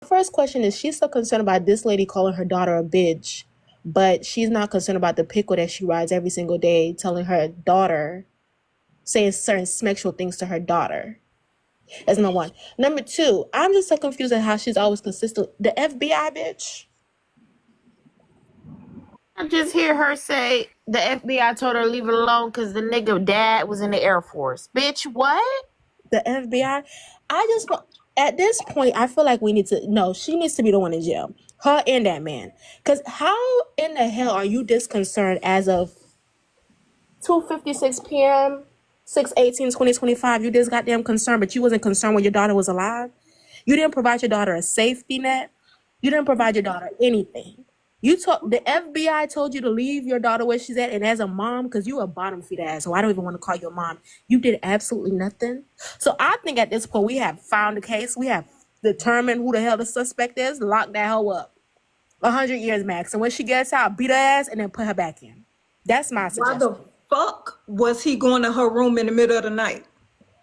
first question is, she's so concerned about this lady calling her daughter a bitch, but she's not concerned about the pickle that she rides every single day, telling her daughter, saying certain sexual things to her daughter. That's number one. Number two, I'm just so confused at how she's always consistent. The FBI bitch. I just hear her say the FBI told her to leave it alone because the nigga dad was in the Air Force. Bitch, what? The FBI. I just at this point, I feel like we need to. No, she needs to be the one in jail. Her and that man. Because how in the hell are you disconcerted as of 2:56 p.m. 6/18/2025? You this goddamn concerned, but you wasn't concerned when your daughter was alive. You didn't provide your daughter a safety net. You didn't provide your daughter anything. You told the FBI told you to leave your daughter where she's at, and as a mom, because you a bottom feeder ass, so I don't even want to call you a mom. You did absolutely nothing. So I think at this point we have found the case. We have determined who the hell the suspect is. Lock that hoe up, 100 years max. And when she gets out, beat her ass and then put her back in. That's my Why suggestion. the fuck was he going to her room in the middle of the night?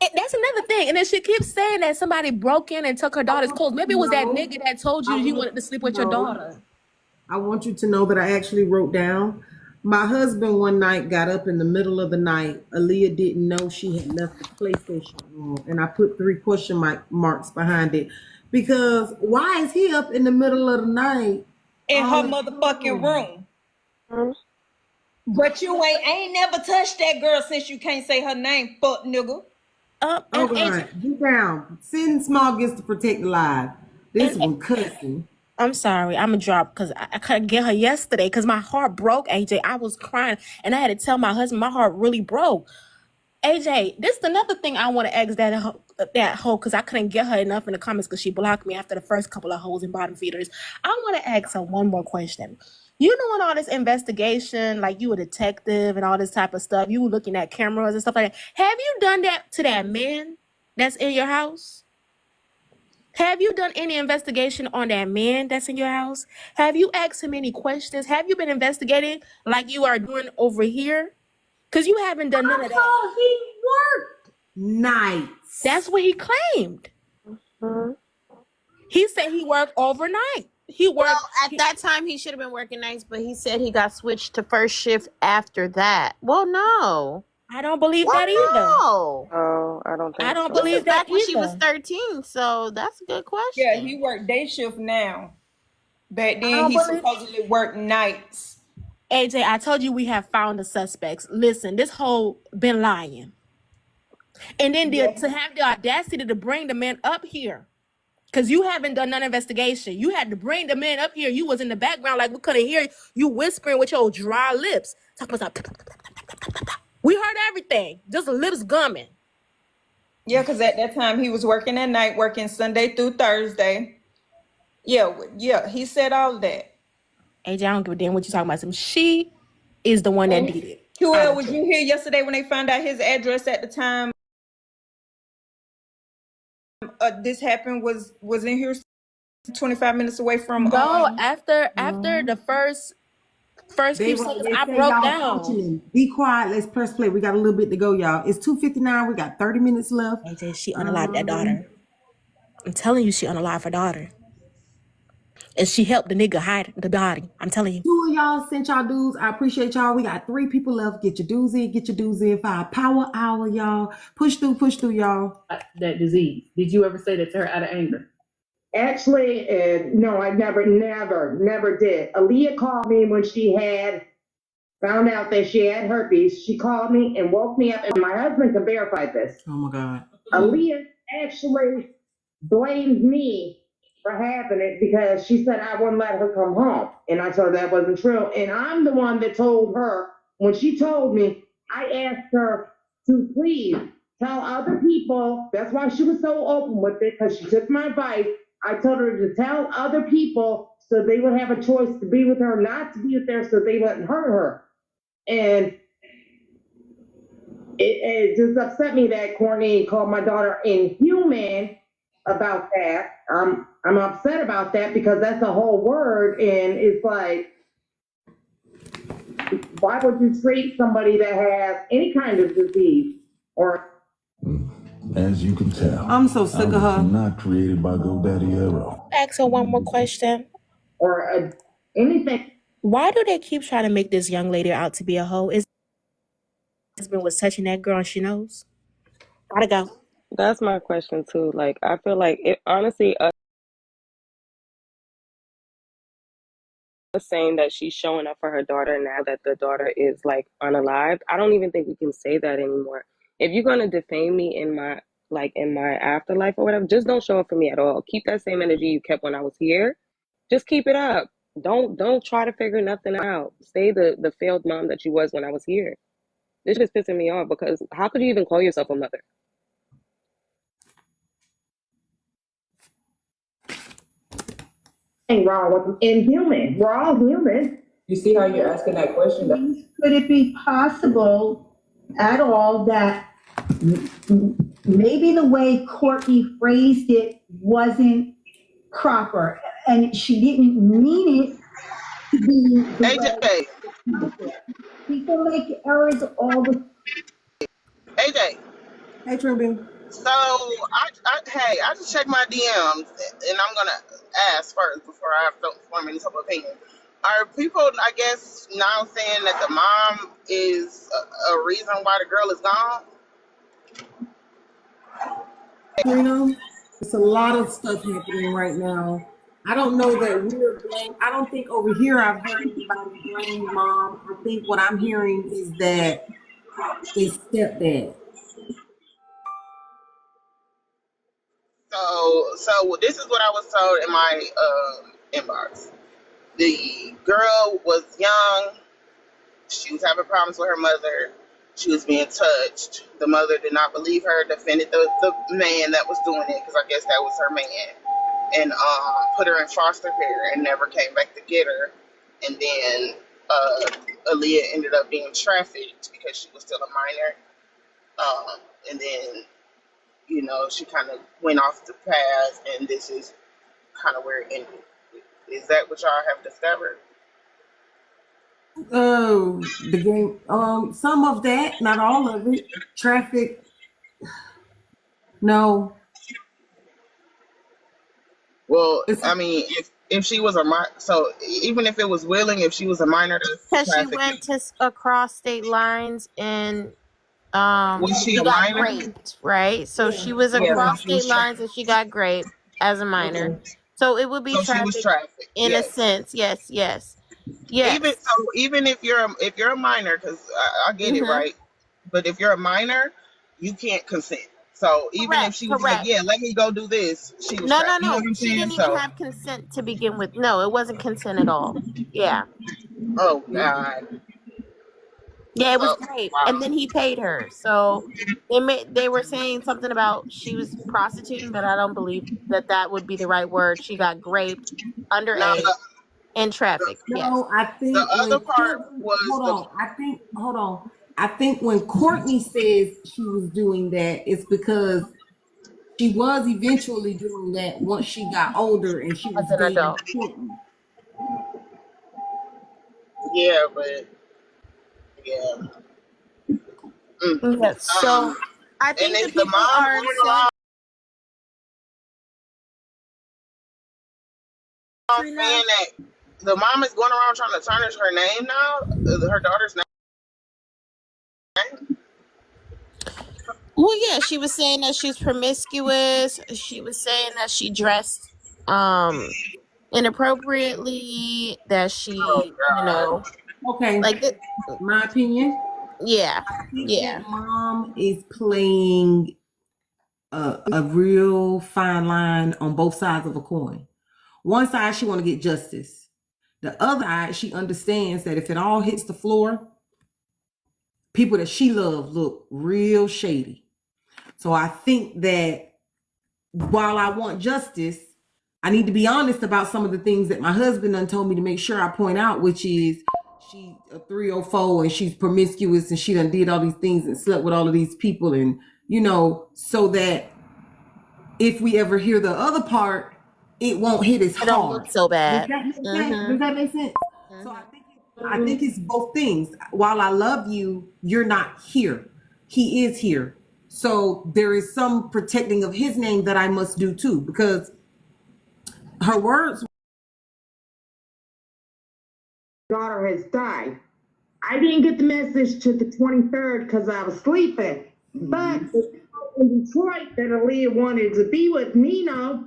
That's another thing. And then she keeps saying that somebody broke in and took her daughter's clothes. Maybe it was that nigga that told you he wanted to sleep with your daughter. I want you to know that I actually wrote down. My husband one night got up in the middle of the night. Aaliyah didn't know she had left the PlayStation room. And I put 3 question marks behind it. Because why is he up in the middle of the night? In her motherfucking room. But you ain't never touched that girl since you can't say her name, fuck nigga. All right, get down. Sin Small gets to protect the live. This one cussing. I'm sorry, I'm a drop because I couldn't get her yesterday because my heart broke, AJ. I was crying and I had to tell my husband my heart really broke. AJ, this is another thing I want to ask that hoe because I couldn't get her enough in the comments because she blocked me after the first couple of hoes and bottom feeders. I want to ask her one more question. You know, in all this investigation, like you a detective and all this type of stuff, you looking at cameras and stuff like that. Have you done that to that man that's in your house? Have you done any investigation on that man that's in your house? Have you asked him any questions? Have you been investigating like you are doing over here? Because you haven't done none of that. He worked nights. That's what he claimed. He said he worked overnight. At that time he should have been working nights, but he said he got switched to first shift after that. Well, no. I don't believe that either. No. Oh, I don't think I don't so. believe that Back when she either. was 13, so that's a good question. Yeah, he worked day shift now. Back then don't he believe- supposedly worked nights. AJ, I told you we have found the suspects. Listen, this whole been lying. And then to have the audacity to bring the man up here. Because you haven't done none investigation. You had to bring the man up here. You was in the background like we couldn't hear you whispering with your dry lips. Talking about we heard everything. Just lips gumming. Yeah, because at that time he was working at night, working Sunday through Thursday. Yeah, he said all of that. AJ, I don't give a damn what you talking about. She is the one that did it. QL, was you here yesterday when they found out his address at the time this happened was in here 25 minutes away from No, after the first few seconds, I broke down. Functioning. Be quiet. Let's press play. We got a little bit to go, y'all. It's 2:59. We got 30 minutes left. AJ, she unalived that daughter. I'm telling you, she unalived her daughter. And she helped the nigga hide the body. I'm telling you. 2 of y'all sent y'all dues. I appreciate y'all. We got 3 people left. Get your dues in. Get your dues in. 5 power hour, y'all. Push through, y'all. That disease. Did you ever say that to her out of anger? Actually, no, I never did. Aaliyah called me when she had found out that she had herpes. She called me and woke me up, and my husband can verify this. Oh my God. Aaliyah actually blamed me for having it because she said I wouldn't let her come home. And I told her that wasn't true. And I'm the one that told her, when she told me, I asked her to please tell other people. That's why she was so open with it, because she took my advice. I told her to tell other people so they would have a choice to be with her, not to be with her, so they wouldn't hurt her. And it just upset me that Courtney called my daughter inhuman about that. I'm upset about that because that's a whole word, and it's like, why would you treat somebody that has any kind of disease or As you can tell, I'm so sick of I was her. not created by GoDaddy Arrow. Ask her one more question. or anything. Why do they keep trying to make this young lady out to be a hoe? Is husband was touching that girl and she knows? Gotta go. That's my question too. Like, I feel like it honestly, us saying that she's showing up for her daughter now that the daughter is like unalived, I don't even think we can say that anymore. If you're gonna defame me in my afterlife or whatever, just don't show up for me at all. Keep that same energy you kept when I was here. Just keep it up. Don't try to figure nothing out. Stay the failed mom that you was when I was here. This is pissing me off because how could you even call yourself a mother? Wrong with them. Inhuman. We're all human. You see how you're asking that question? Could it be possible at all that maybe the way Courtney phrased it wasn't proper and she didn't mean it to be the way AJ, people make errors all the AJ. Hey, Trimby. So I just checked my DMs, and I'm gonna ask first before I have to form any type of opinion. Are people, I guess, now saying that the mom is a reason why the girl is gone? You know, it's a lot of stuff happening right now. I don't know that we're blamed. I don't think over here I've heard anybody blame mom. I think what I'm hearing is that it's stepdad. So this is what I was told in my inbox. The girl was young. She was having problems with her mother. She was being touched. The mother did not believe her, defended the man that was doing it, because I guess that was her man, and put her in foster care and never came back to get her. And then Aaliyah ended up being trafficked because she was still a minor. And then, you know, she kind of went off the path, and this is kind of where it ended. Is that what y'all have discovered? The game, some of that, not all of it. Traffic, no. Well, I mean, if she was a minor, so even if it was willing, if she was a minor, that's because she went across state lines and was she a got minor? raped, right? So she was Yeah, across she was state lines and she got raped as a minor. So it would be So she was trafficked in a yes. sense. Yes. Even if you're a minor, because I get it right, but if you're a minor, you can't consent. So even if she was like, yeah, let me go do this, she was No. You know what I'm She saying? didn't So even have consent to begin with. No, it wasn't consent at all. Yeah. oh God. Yeah, it was Oh, great. wow. And then he paid her. So they were saying something about she was prostituting, but I don't believe that would be the right word. She got raped Now, underage and trafficked. Yes. no, I think The other when part Courtney, was hold on. I think when Courtney says she was doing that, it's because she was eventually doing that once she got older and she was As an dating adult. Courtney. yeah, but yeah. Yes. So I And think is the the people mom are going saying, around Trina, saying that the mom is going around trying to tarnish her name now, her daughter's name? well, yeah, she was saying that she's promiscuous. She was saying that she dressed inappropriately, that she, Oh God. Okay, like it. my opinion. Yeah. I think Yeah. that mom is playing a real fine line on both sides of a coin. One side, she want to get justice. The other side, she understands that if it all hits the floor, people that she loves look real shady. So I think that while I want justice, I need to be honest about some of the things that my husband done told me to make sure I point out, which is she's a 304 and she's promiscuous and she done did all these things and slept with all of these people, and you know, so that if we ever hear the other part, it won't hit as It don't hard. look so bad. Does that make sense? Does that make sense? So I think it's both things. While I love you, you're not here. He is here. So there is some protecting of his name that I must do too, because her words. Daughter has died. I didn't get the message to the 23rd because I was sleeping. But in Detroit, that Aaliyah wanted to be with Nino.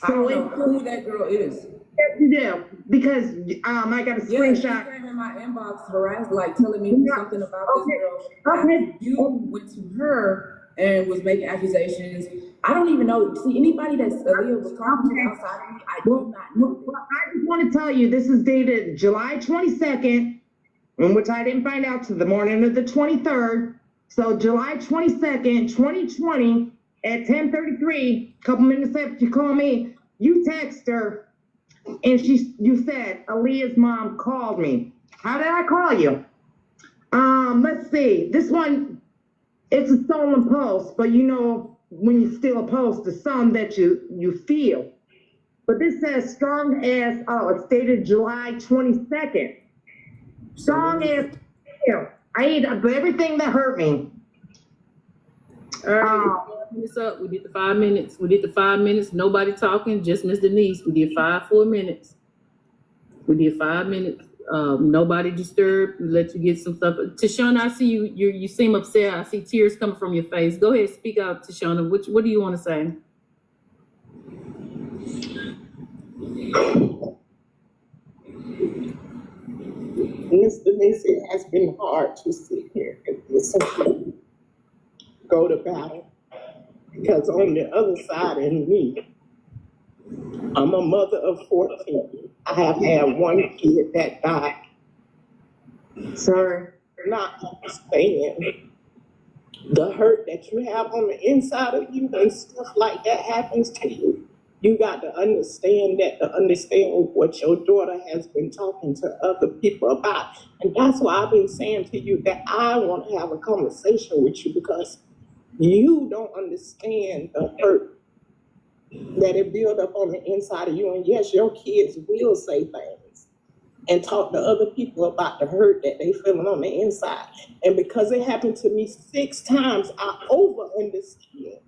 I don't know who that girl is. Yes, you do. Because I got a screenshot. She came in my inbox harassed, like telling me something about this girl. Okay. After you went to her and was making accusations. I don't even know. See, anybody that Aaliyah was talking to outside of me, I do not know. Well, I just want to tell you, this is dated July 22nd, in which I didn't find out till the morning of the 23rd. So July 22nd, 2020, at 10:33, a couple minutes after you call me, you text her, and you said, Aaliyah's mom called me. How did I call you? Let's see. This one, it's a stolen post, but you know, when you steal a post, it's something that you feel. But this says strong as, it's dated July 22nd. Strong as, I ate up everything that hurt me. All right, this up. We did the 5 minutes. We did the 5 minutes. Nobody talking, just Miss Denise. We did 4 minutes. We did 5 minutes. Nobody disturbed. We let you get some stuff. Tashana, I see you seem upset. I see tears coming from your face. Go ahead, speak out, Tashana. What do you want to say? Miss Denise, it has been hard to sit here and listen to you go to battle, because on the other side of me, I'm a mother of 14. I have had one kid that died. Sir, not understand the hurt that you have on the inside of you when stuff like that happens to you. You got to understand that, to understand what your daughter has been talking to other people about. And that's why I've been saying to you that I want to have a conversation with you, because you don't understand the hurt that it built up on the inside of you. And yes, your kids will say things and talk to other people about the hurt that they feeling on the inside. And because it happened to me 6 times, I over understand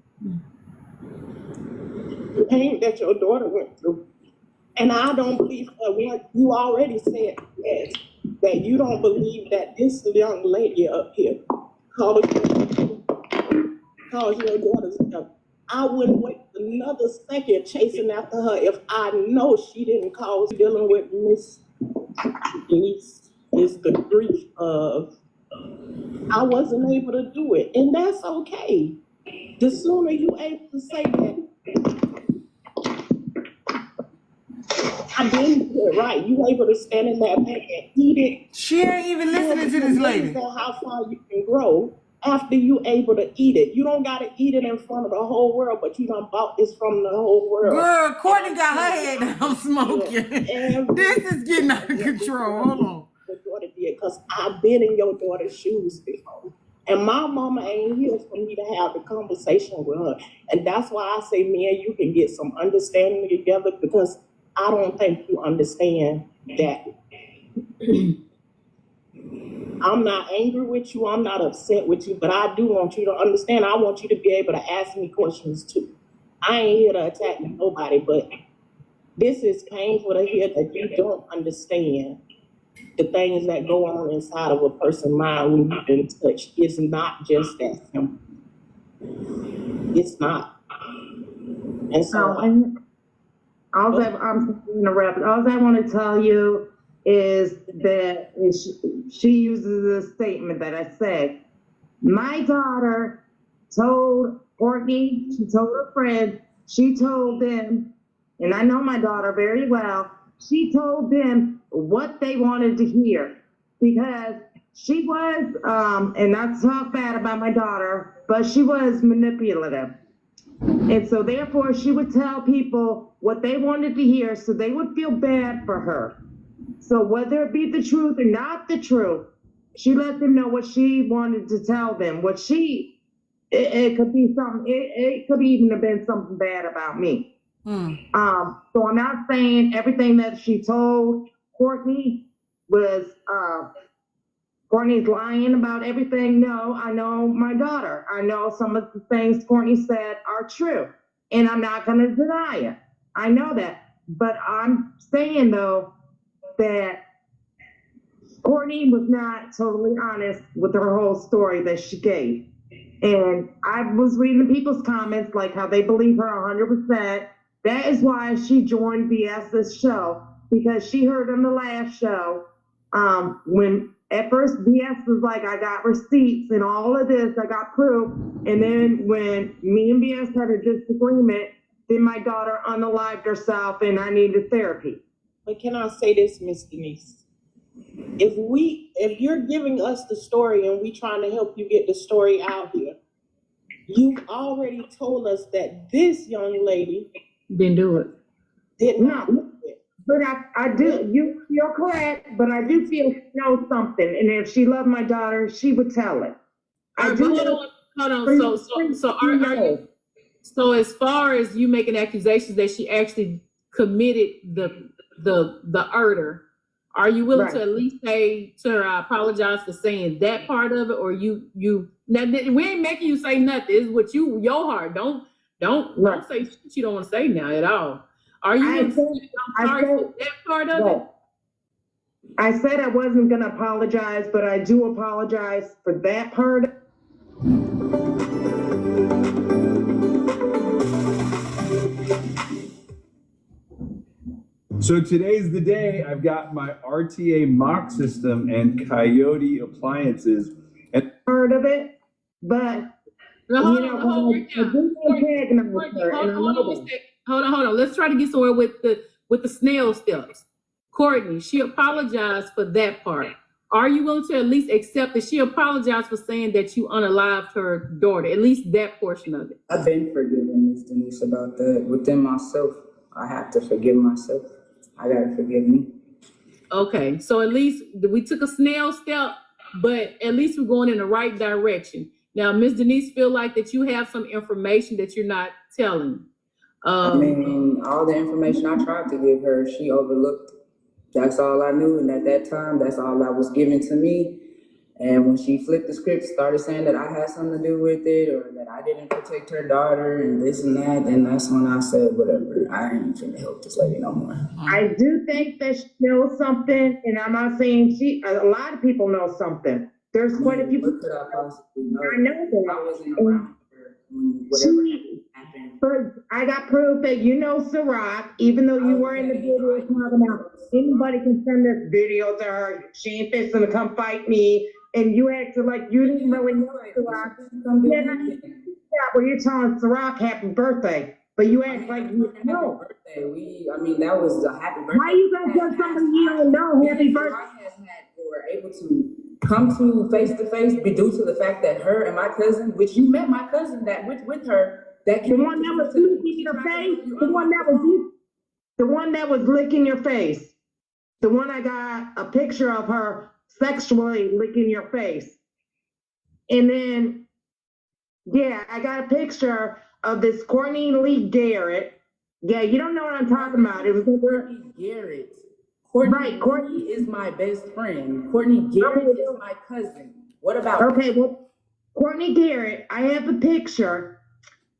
the pain that your daughter went through. And I don't believe what you already said, yes, that you don't believe that this young lady up here calls your daughter's death. I wouldn't wait another second chasing after her if I know she didn't cause. Dealing with Miss Denise is the grief of I wasn't able to do it, and that's okay. The sooner you able to say that, I didn't do it right. You able to stand in that bed and eat it. She ain't even listening to this lady. How far you can grow after you able to eat it. You don't got to eat it in front of the whole world, but you done bought this from the whole world. Girl, Courtney got her head down smoking. Yeah. This is getting out of control. Hold on. Your daughter did, because I've been in your daughter's shoes before. And my mama ain't here for me to have a conversation with her. And that's why I say me and you can get some understanding together, because I don't think you understand that. I'm not angry with you. I'm not upset with you, but I do want you to understand. I want you to be able to ask me questions too. I ain't here to attack nobody, but this is painful to hear that you don't understand the things that go on inside of a person's mind when you've been touched. It's not just that simple. It's not. And so I'm interrupting. All I want to tell you is that she uses a statement that I said. My daughter told Courtney, she told her friend, she told them, and I know my daughter very well, she told them what they wanted to hear, because she was, and not to talk bad about my daughter, but she was manipulative. And so therefore she would tell people what they wanted to hear so they would feel bad for her. So whether it be the truth or not the truth, she let them know what she wanted to tell them. What it could be something, it could even have been something bad about me. So I'm not saying everything that she told Courtney was Courtney's lying about everything. No, I know my daughter. I know some of the things Courtney said are true, and I'm not going to deny it. I know that. But I'm saying, though, that Courtney was not totally honest with her whole story that she gave. And I was reading people's comments, like how they believe her 100%. That is why she joined BS's show, because she heard on the last show, when at first BS was like, I got receipts and all of this, I got proof. And then when me and BS had a disagreement, then my daughter unalived herself and I needed therapy. But can I say this, Miss Denise? If you're giving us the story and we trying to help you get the story out here, you already told us that this young lady Didn't do it. did not. No, but I do, you're correct, but I do feel she knows something. And if she loved my daughter, she would tell it. All right, but hold on. So as far as you making accusations that she actually committed the murder, are you willing to at least say to her, I apologize for saying that part of it, or you now we ain't making you say nothing. It's what your heart. Don't say shit you don't want to say now at all. Are you willing to say, I'm sorry for that part of it? I said I wasn't gonna apologize, but I do apologize for that part. So today's the day. I've got my RTA mock system and Coyote appliances. And part of it, but Hold on. Let's try to get somewhere with the snail steps. Courtney, she apologized for that part. Are you willing to at least accept that she apologized for saying that you unalived her daughter? At least that portion of it. I've been forgiving Ms. Denise about that. Within myself, I have to forgive myself. I gotta forgive me. Okay, so at least we took a snail step, but at least we're going in the right direction. Now, Ms. Denise, feel like that you have some information that you're not telling. I mean, all the information I tried to give her, she overlooked. That's all I knew, and at that time, that's all that was given to me. And when she flipped the script, started saying that I had something to do with it, or that I didn't protect her daughter, and this and that, and that's when I said, whatever, I ain't finna help this lady no more. I do think that she knows something, and I'm not saying a lot of people know something. There's quite a few people. I know that. I wasn't around her when whatever happened. But I got proof that you know Ciroc, even though you were in the video talking about anybody can send this video to her. She ain't fixing to come fight me. And you acted like you didn't really know Ciroc. Well, you're telling Ciroc happy birthday, but you act like you know. I mean, that was a happy birthday. Why you gonna tell somebody you don't know happy birthday? Were able to come to face, be due to the fact that her and my cousin, which you met my cousin that with her, that the one that was licking your face, the one that was licking your face, the one I got a picture of her sexually licking your face. And then, yeah, I got a picture of this Courtney Lee Garrett. Yeah, you don't know what I'm talking about. It was Courtney Garrett. Courtney is my best friend. Courtney Garrett is my cousin. What about well, Courtney Garrett, I have a picture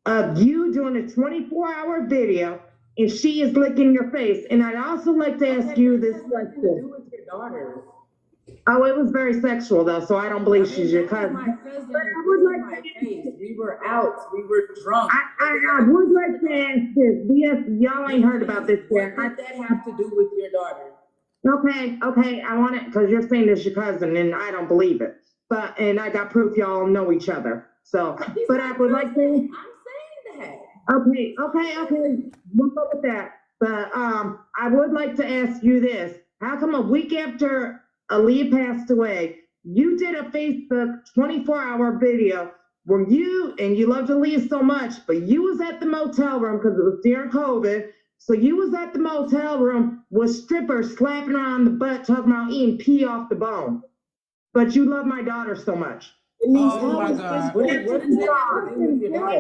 of you doing a 24-hour video, and she is licking your face. And I'd also like to ask you this question. Do with your daughter? Oh, it was very sexual, though, so I don't believe she's your cousin. My cousin, but I would like to we were out, we were drunk. I would like to ask this. Y'all ain't heard about this yet. What does that have to do with your daughter? Okay, I want it, because you're saying it's your cousin, and I don't believe it. And I got proof y'all know each other. So, but I would like to. I'm saying that. Okay. We'll go with that. But I would like to ask you this. How come a week after Aaliyah passed away, you did a Facebook 24-hour video where you loved Aaliyah so much, but you was at the motel room because it was during COVID. So you was at the motel room with strippers slapping her on the butt, talking about eating pee off the bone. But you love my daughter so much. Oh my God. What does that have to do with your daughter?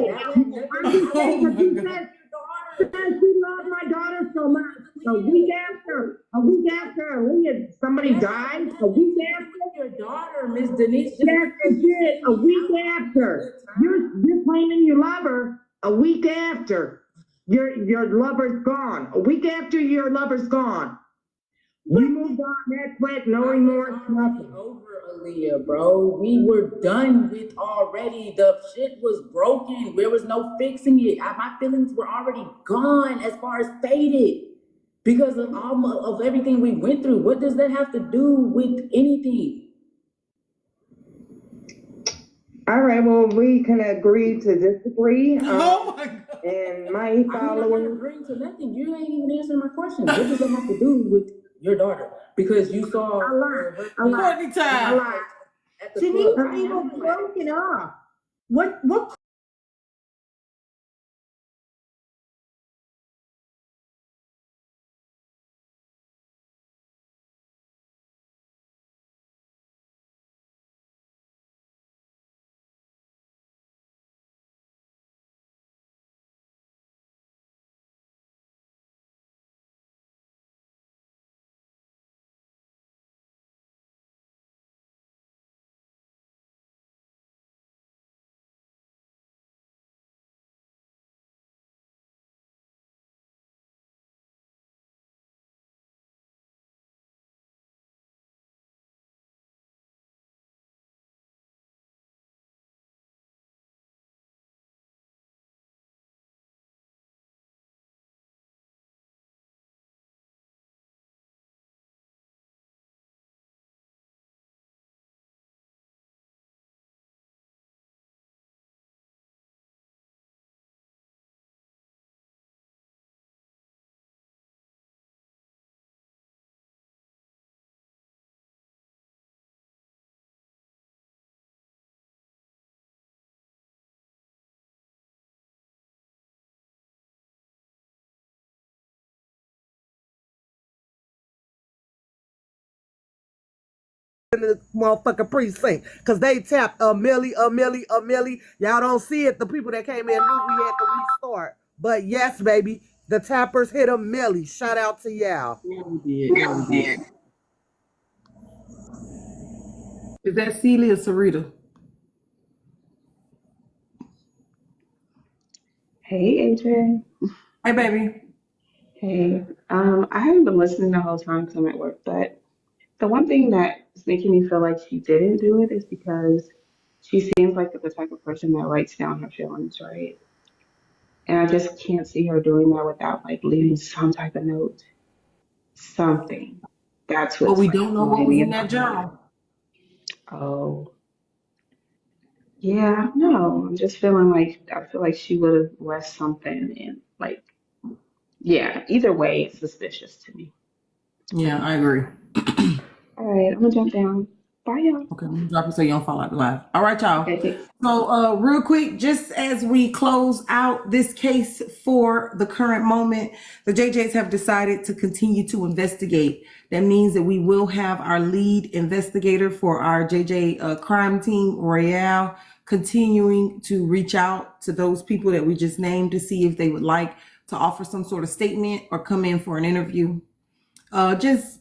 She loved my daughter so much. A week after Aaliyah, somebody died. A week after your daughter Miss Denise. Yes, it did. A week after. You're claiming you love her. A week after. Your lover's gone. A week after your lover's gone. You moved on that quick, no remorse, nothing. Over Aaliyah, bro. We were done with already. The shit was broken. There was no fixing it. My feelings were already gone as far as faded because of of everything we went through. What does that have to do with anything? All right, well, we can agree to disagree. Oh my God. And my I'm not following. agreeing to nothing. You ain't even answering my question. What does that have to do with your daughter? Because you saw A lot. Courtney time. at the Denise, club. we were broken up. What In the motherfucking precinct because they tapped a milli. Y'all don't see it. The people that came in knew we had to restart. But yes, baby, the tappers hit a milli. Shout out to y'all. Yeah, we did. Yeah, we did. Is that Celia or Sarita? Hey AJ. Hey, baby. Hey. I haven't been listening the whole time because I'm at work, but the one thing that is making me feel like she didn't do it is because she seems like the type of person that writes down her feelings, right? And I just can't see her doing that without like leaving some type of note, something. That's But what's we like don't know what annoying was me in that about her. journal. Oh, yeah, no, I'm just feeling like I feel like she would have left something in like, yeah, either way, it's suspicious to me. Yeah, I agree. All right, I'm gonna jump down. Bye, y'all. Okay, let me drop it so you don't fall out the live. All right, y'all. Okay, thanks. So, real quick, just as we close out this case for the current moment, the JJs have decided to continue to investigate. That means that we will have our lead investigator for our JJ crime team, Royale, continuing to reach out to those people that we just named to see if they would like to offer some sort of statement or come in for an interview. Just,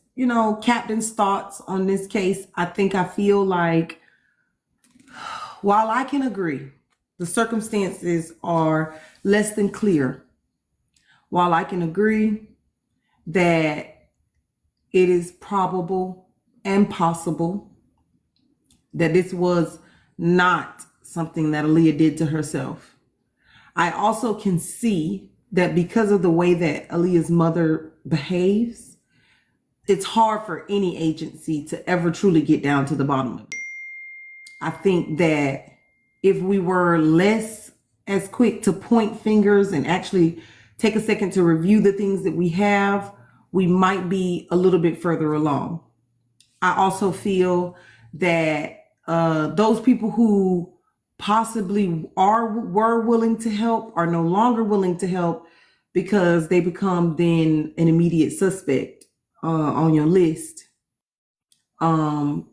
Captain's thoughts on this case. I feel like while I can agree, the circumstances are less than clear. While I can agree that it is probable and possible that this was not something that Aaliyah did to herself, I also can see that because of the way that Aaliyah's mother behaves, it's hard for any agency to ever truly get down to the bottom of it. I think that if we were less as quick to point fingers and actually take a second to review the things that we have, we might be a little bit further along. I also feel that those people who possibly were willing to help are no longer willing to help because they become then an immediate suspect on your list.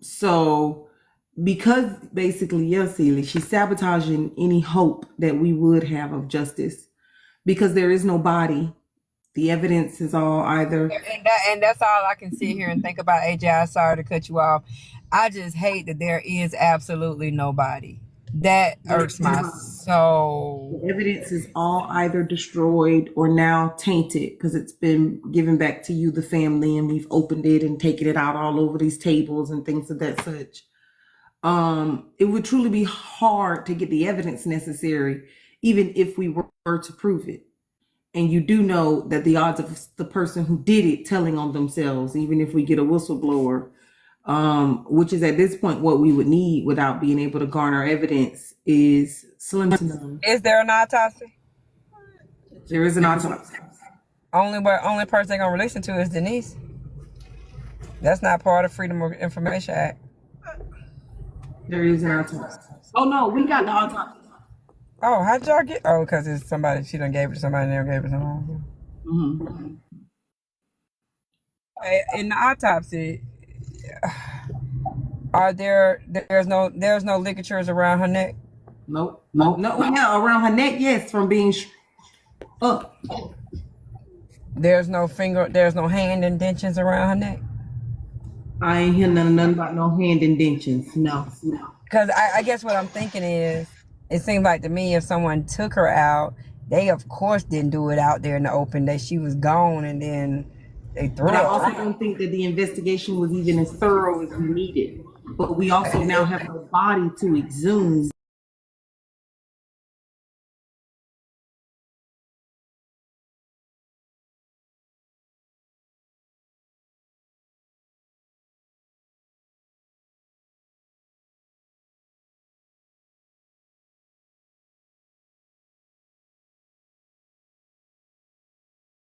So because basically, yes, Celie, she's sabotaging any hope that we would have of justice because there is no body. The evidence is all either. And that's all I can sit here and think about, AJ. I'm sorry to cut you off. I just hate that there is absolutely nobody. That irks my soul. The evidence is all either destroyed or now tainted because it's been given back to you, the family, and we've opened it and taken it out all over these tables and things of that such. It would truly be hard to get the evidence necessary, even if we were to prove it. And you do know that the odds of the person who did it telling on themselves, even if we get a whistleblower, which is at this point what we would need without being able to garner evidence, is slim to none. Is there an autopsy? There is an autopsy. Only person they're gonna release it to is Denise. That's not part of Freedom of Information Act. There is an autopsy. Oh no, we got the autopsy. Oh, how'd y'all get? Oh, because it's somebody. She done gave it to somebody. And they gave it to somebody. Mm-hmm. In the autopsy, there's no ligatures around her neck? Nope. Yeah, around her neck, yes, from being up. There's no hand indentions around her neck? I ain't hear nothing about no hand indentions. No. Because I guess what I'm thinking is, it seems like to me if someone took her out, they of course didn't do it out there in the open, that she was gone and then they threw But her. I also don't think that the investigation was even as thorough as we needed. But we also now have a body to exhume.